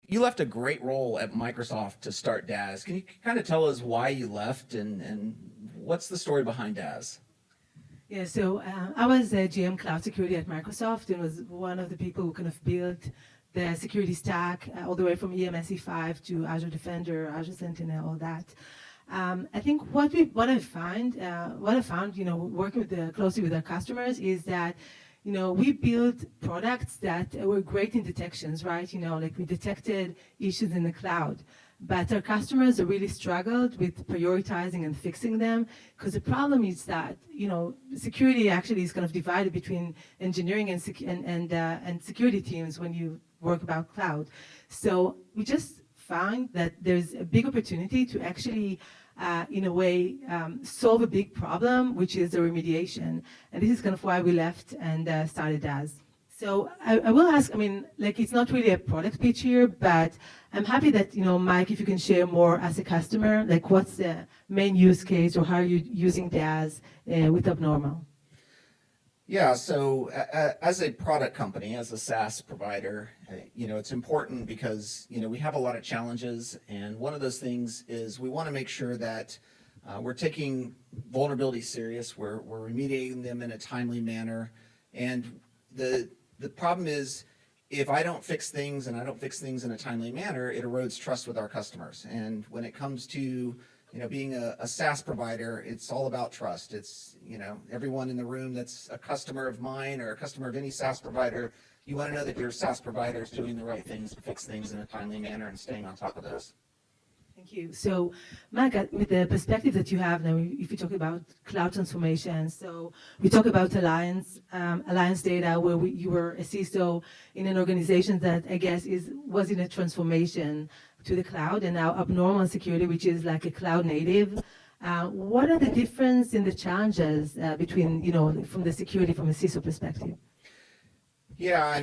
you left a great role at Microsoft to start Dazz. Can you kind of tell us why you left and what's the story behind Dazz? Yeah, so I was a GM Cloud Security at Microsoft and was one of the people who kind of built the security stack all the way from EMSE5 to Azure Defender, Azure Sentinel, all that. I think what I found, working closely with our customers is that, we built products that were great in detections, right? Like we detected issues in the cloud. But our customers really struggled with prioritizing and fixing them because the problem is that security actually is kind of divided between engineering and security teams when you work about cloud. So we just found that there's a big opportunity to actually, in a way, solve a big problem, which is the remediation. And this is kind of why we left and started Dazz. So I will ask, it's not really a product pitch here, but I'm happy that, Mike, if you can share more as a customer, like what's the main use case or how are you using Dazz with Abnormal? Yeah, so as a product company, as a SaaS provider, it's important because, we have a lot of challenges. And one of those things is we want to make sure that we're taking vulnerabilities serious, we're remediating them in a timely manner. And the problem is, if I don't fix things and I don't fix things in a timely manner, it erodes trust with our customers. And when it comes to being a SaaS provider, it's all about trust. It's everyone in the room that's a customer of mine or a customer of any SaaS provider, you want to know that your SaaS provider is doing the right things to fix things in a timely manner and staying on top of those. Thank you. So, Mike, with the perspective that you have now, if you talk about cloud transformation, so we talk about alliance data, where you were a CISO in an organization that I guess was in a transformation to the cloud, and now Abnormal Security, which is like a cloud native. What are the difference in the challenges between, from the security from a CISO perspective? Yeah,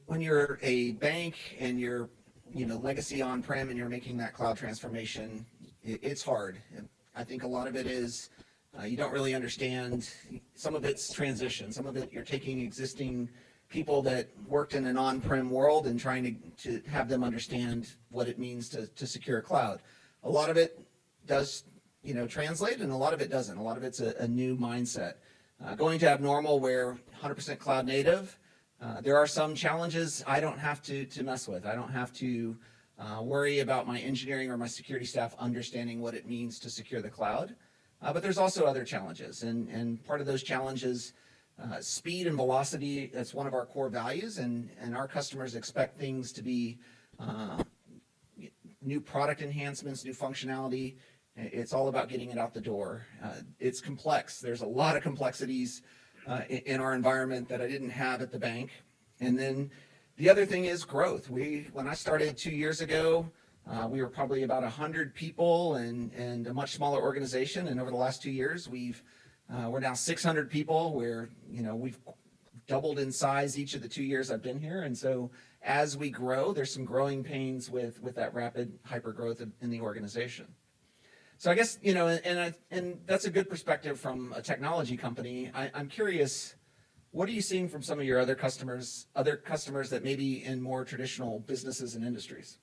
when you're a bank and you're legacy on-prem and you're making that cloud transformation, it's hard. And I think a lot of it is you don't really understand. Some of it's transition. Some of it you're taking existing people that worked in an on-prem world and trying to have them understand what it means to secure a cloud. A lot of it does translate, and a lot of it doesn't. A lot of it's a new mindset. Going to Abnormal, where 100% cloud native, there are some challenges I don't have to mess with. I don't have to worry about my engineering or my security staff understanding what it means to secure the cloud. But there's also other challenges. And part of those challenges, speed and velocity, that's one of our core values. And our customers expect things to be new product enhancements, new functionality. It's all about getting it out the door. It's complex. There's a lot of complexities in our environment that I didn't have at the bank. And then the other thing is growth. When I started 2 years ago, we were probably about 100 people and a much smaller organization. And over the last 2 years, we're now 600 people, where we've doubled in size each of the 2 years I've been here. And so as we grow, there's some growing pains with that rapid hyper growth in the organization. So I guess, and that's a good perspective from a technology company. I'm curious, what are you seeing from some of your other customers that may be in more traditional businesses and industries?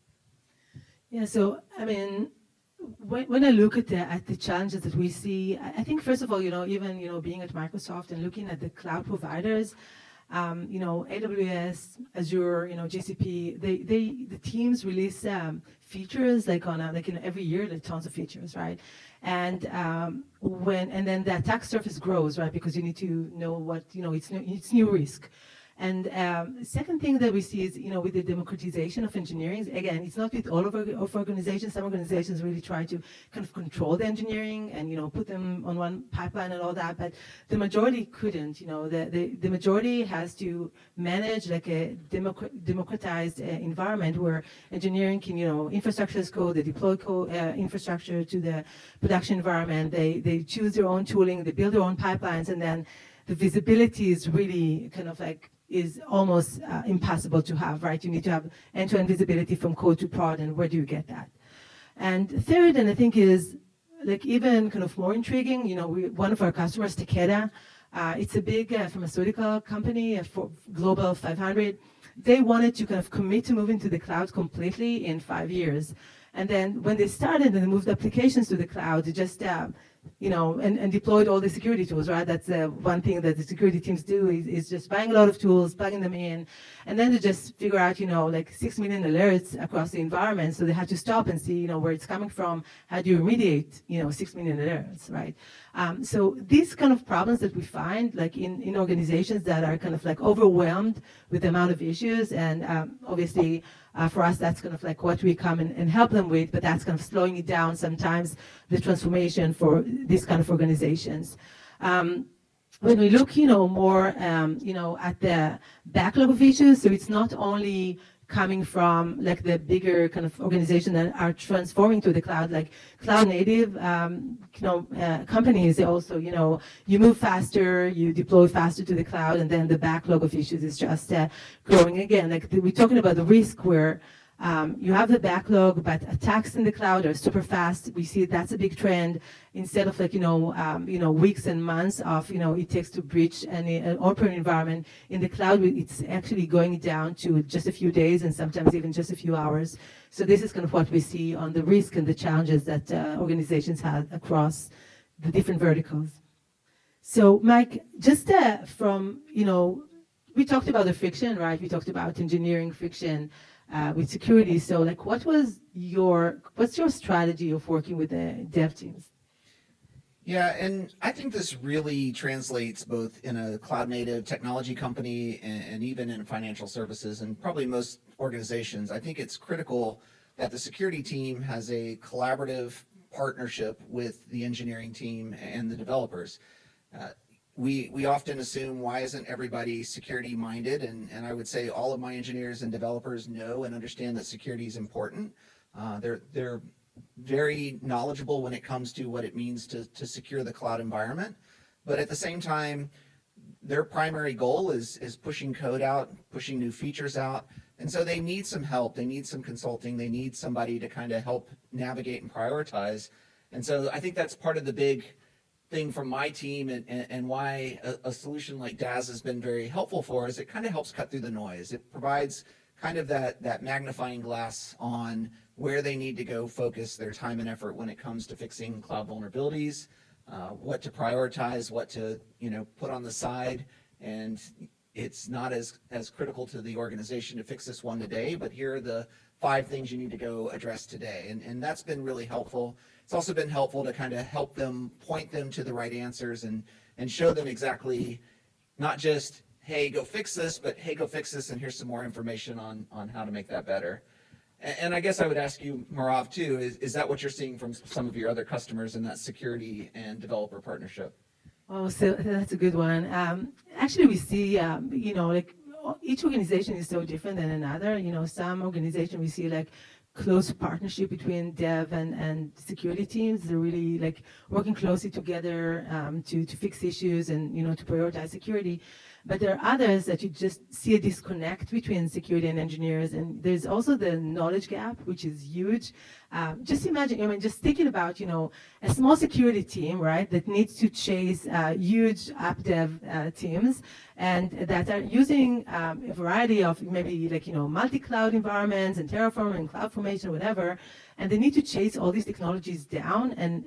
Yeah, so, when I look at the challenges that we see, I think, first of all, even, being at Microsoft and looking at the cloud providers, AWS, Azure, GCP, the teams release features like every year, there are tons of features, right? And then the attack surface grows, right? Because you need to know what it's new risk. And second thing that we see is, with the democratization of engineering, again, it's not with all of organizations. Some organizations really try to kind of control the engineering and, put them on one pipeline and all that, but the majority couldn't. The majority has to manage like a democratized environment where engineering can, infrastructure as code, they deploy infrastructure to the production environment, they choose their own tooling, they build their own pipelines, and then the visibility is really kind of is almost impossible to have, right? You need to have end-to-end visibility from code to prod, and where do you get that? And third, and I think is even kind of more intriguing, one of our customers, Takeda, it's a big pharmaceutical company, for Global 500. they wanted to kind of commit to moving to the cloud completely in 5 years. And then when they started and they moved applications to the cloud, they just and deployed all the security tools, right? That's one thing that the security teams do is just buying a lot of tools, plugging them in, and then they just figure out, like 6 million alerts across the environment. So they had to stop and see, where it's coming from. How do you remediate, 6 million alerts, right? So these kind of problems that we find, like in organizations that are kind of like overwhelmed with the amount of issues, and obviously for us, that's kind of like what we come and help them with, but that's kind of slowing it down sometimes, the transformation for these kind of organizations. When we look, more, at the backlog of issues, so it's not only coming from like the bigger kind of organizations that are transforming to the cloud, like cloud native, companies. They also, you move faster, you deploy faster to the cloud, and then the backlog of issues is just growing again. Like we're talking about the risk where you have the backlog, but attacks in the cloud are super fast. We see that's a big trend. Instead of like weeks and months of it takes to breach an open environment, in the cloud it's actually going down to just a few days and sometimes even just a few hours. So this is kind of what we see on the risk and the challenges that organizations have across the different verticals. So Mike, just from we talked about the friction, right? We talked about engineering friction with security. So like what's your strategy of working with the dev teams? Yeah, and I think this really translates both in a cloud native technology company and even in financial services and probably most organizations. I think it's critical that the security team has a collaborative partnership with the engineering team and the developers. We often assume, why isn't everybody security minded? And I would say all of my engineers and developers know and understand that security is important. They're very knowledgeable when it comes to what it means to secure the cloud environment. But at the same time, their primary goal is pushing code out, pushing new features out. And so they need some help. They need some consulting. They need somebody to kind of help navigate and prioritize. And so I think that's part of the big thing from my team and why a solution like Dazz has been very helpful for us. It kind of helps cut through the noise. It provides kind of that magnifying glass on where they need to go focus their time and effort when it comes to fixing cloud vulnerabilities, what to prioritize, what to put on the side. And it's not as critical to the organization to fix this one today, but here are the 5 things you need to go address today. And that's been really helpful. It's also been helpful to kind of help them, point them to the right answers and show them exactly, not just, hey, go fix this, but hey, go fix this and here's some more information on how to make that better. And I guess I would ask you, Merav, too, is that what you're seeing from some of your other customers in that security and developer partnership? Oh, so that's a good one. Actually, we see, like each organization is so different than another. Some organization we see like close partnership between dev and security teams. They're really like working closely together to fix issues and to prioritize security. But there are others that you just see a disconnect between security and engineers, and there's also the knowledge gap, which is huge. Just imagine, just thinking about, a small security team, right, that needs to chase huge app dev teams, and that are using a variety of maybe like, multi-cloud environments and Terraform and CloudFormation, whatever, and they need to chase all these technologies down. And,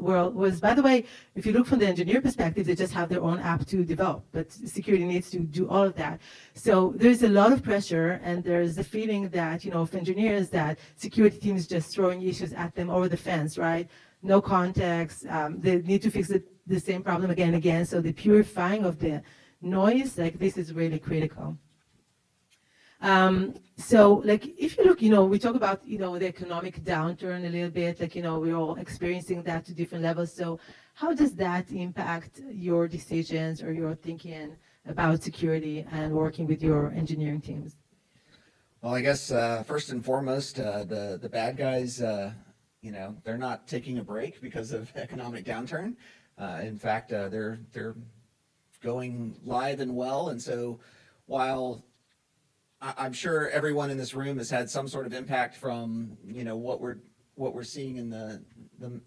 whereas, by the way, if you look from the engineer perspective, they just have their own app to develop, but security needs to do all of that. So there's a lot of pressure, and there's the feeling that, of engineers, that security team is just throwing issues at them over the fence, right? No context. They need to fix the same problem again and again. So the purifying of the noise, like this is really critical. So like if you look, we talk about, the economic downturn a little bit, like, we're all experiencing that to different levels. So how does that impact your decisions or your thinking about security and working with your engineering teams? Well, I guess first and foremost, the bad guys, they're not taking a break because of economic downturn. In fact, they're going live and well. And so while I'm sure everyone in this room has had some sort of impact from what we're seeing in the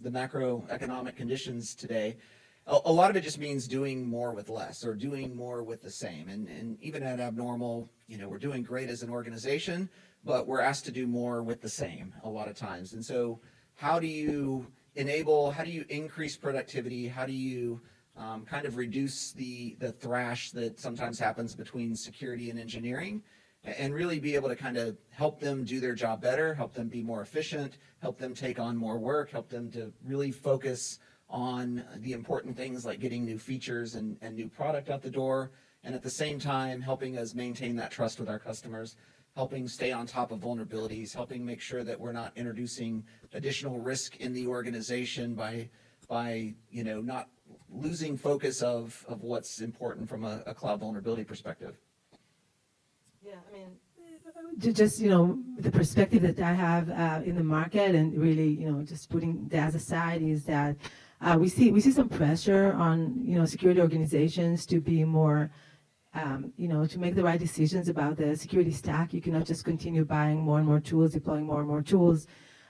macroeconomic conditions today, a lot of it just means doing more with less or doing more with the same. And even at abnormal we're doing great as an organization, but we're asked to do more with the same a lot of times. And so how do you increase productivity? How do you kind of reduce the thrash that sometimes happens between security and engineering, and really be able to kind of help them do their job better, help them be more efficient, help them take on more work, help them to really focus on the important things like getting new features and new product out the door, and at the same time helping us maintain that trust with our customers, helping stay on top of vulnerabilities, helping make sure that we're not introducing additional risk in the organization by not losing focus of what's important from a cloud vulnerability perspective. Yeah, I mean, just the perspective that I have in the market, and really just putting that aside, is that we see some pressure on security organizations to be more to make the right decisions about the security stack. You cannot just continue buying more and more tools, deploying more and more tools.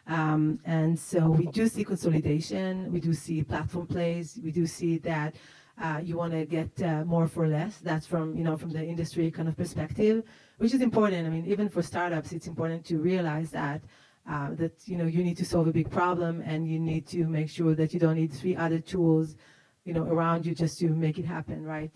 And so we do see consolidation, we do see platform plays, we do see that you want to get more for less. That's from the industry kind of perspective, which is important. I mean, even for startups, it's important to realize that you need to solve a big problem, and you need to make sure that you don't need 3 other tools around you just to make it happen, right?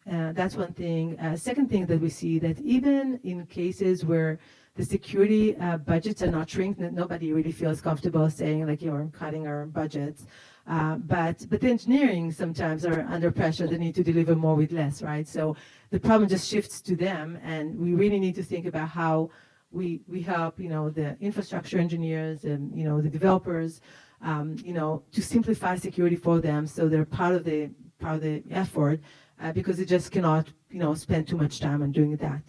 That's one thing. Second thing that we see, that even in cases where the security budgets are not shrink, nobody really feels comfortable saying like, you're cutting our budgets. But the engineering sometimes are under pressure. They need to deliver more with less, right? So the problem just shifts to them, and we really need to think about how we help the infrastructure engineers and the developers to simplify security for them, so they're part of the effort, because they just cannot spend too much time on doing that.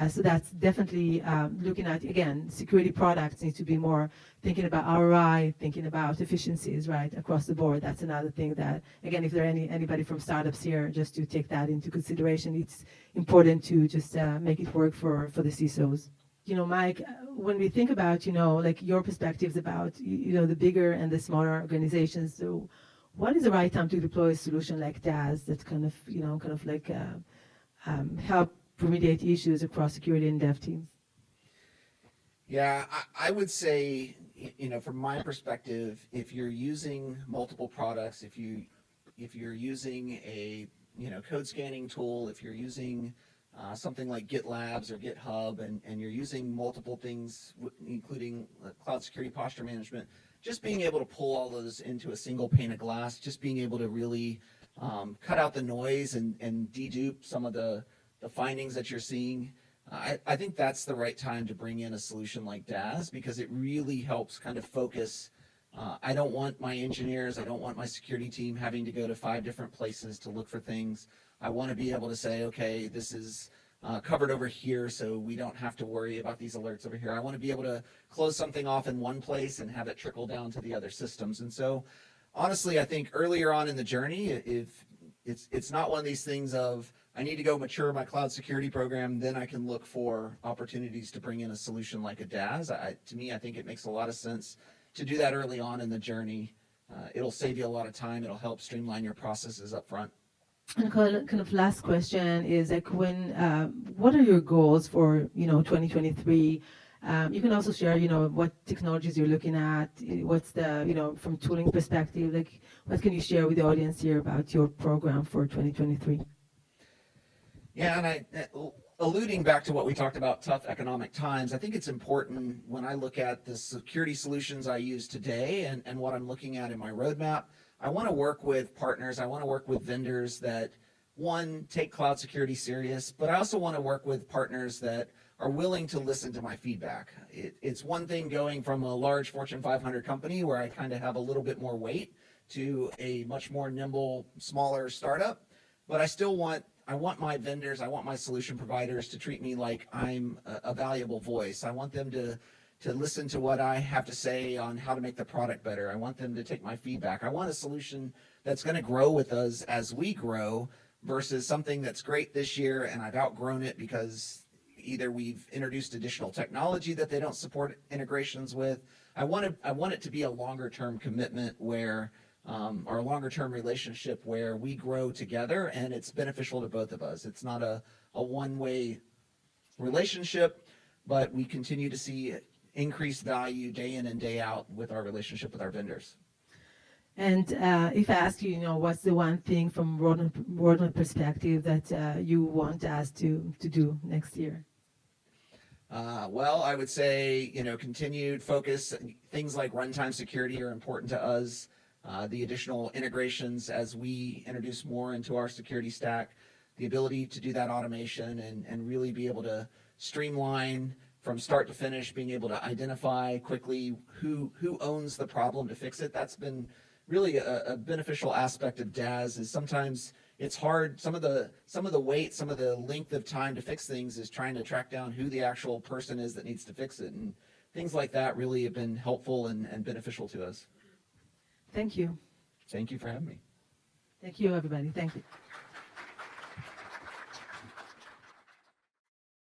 So that's definitely looking at, again, security products need to be more thinking about ROI, thinking about efficiencies, right, across the board. That's another thing that, again, if there are anybody from startups here, just to take that into consideration, it's important to just make it work for the CISOs. Mike, when we think about, like your perspectives about, the bigger and the smaller organizations, so what is the right time to deploy a solution like Dazz that kind of like help remediate issues across security and dev teams? Yeah, I would say, from my perspective, if you're using multiple products, if you're using a code scanning tool, if you're using something like GitLabs or GitHub, and you're using multiple things, including cloud security posture management, just being able to pull all those into a single pane of glass, just being able to really cut out the noise and dedupe some of the findings that you're seeing, I think that's the right time to bring in a solution like Dazz, because it really helps kind of focus. I don't want my engineers, I don't want my security team having to go to 5 different places to look for things. I want to be able to say, okay, this is covered over here, so we don't have to worry about these alerts over here. I want to be able to close something off in one place and have it trickle down to the other systems. And so, honestly, I think earlier on in the journey, if it's not one of these things of, I need to go mature my cloud security program, then I can look for opportunities to bring in a solution like a Dazz. To me, I think it makes a lot of sense to do that early on in the journey. It'll save you a lot of time. It'll help streamline your processes up front. And kind of last question is like, what are your goals for 2023? You can also share what technologies you're looking at. What's the from tooling perspective, like what can you share with the audience here about your program for 2023? Yeah, and alluding back to what we talked about, tough economic times, I think it's important when I look at the security solutions I use today and what I'm looking at in my roadmap. I want to work with partners. I want to work with vendors that, one, take cloud security serious, but I also want to work with partners that are willing to listen to my feedback. It's one thing going from a large Fortune 500 company where I kind of have a little bit more weight to a much more nimble, smaller startup, but I want my vendors, I want my solution providers to treat me like I'm a valuable voice. I want them to listen to what I have to say on how to make the product better. I want them to take my feedback. I want a solution that's going to grow with us as we grow, versus something that's great this year and I've outgrown it because either we've introduced additional technology that they don't support integrations with. I want it to be a longer term commitment where or a longer term relationship where we grow together and it's beneficial to both of us. It's not a one-way relationship, but we continue to see increased value day in and day out with our relationship with our vendors. And if I ask you, what's the one thing from roadmap perspective that you want us to do next year? Well, I would say, continued focus. Things like runtime security are important to us. The additional integrations as we introduce more into our security stack, the ability to do that automation and really be able to streamline from start to finish, being able to identify quickly who owns the problem to fix it. That's been really a beneficial aspect of Dazz. Is sometimes it's hard. Some of the weight, some of the length of time to fix things is trying to track down who the actual person is that needs to fix it. And things like that really have been helpful and beneficial to us. Thank you. Thank you for having me. Thank you, everybody. Thank you.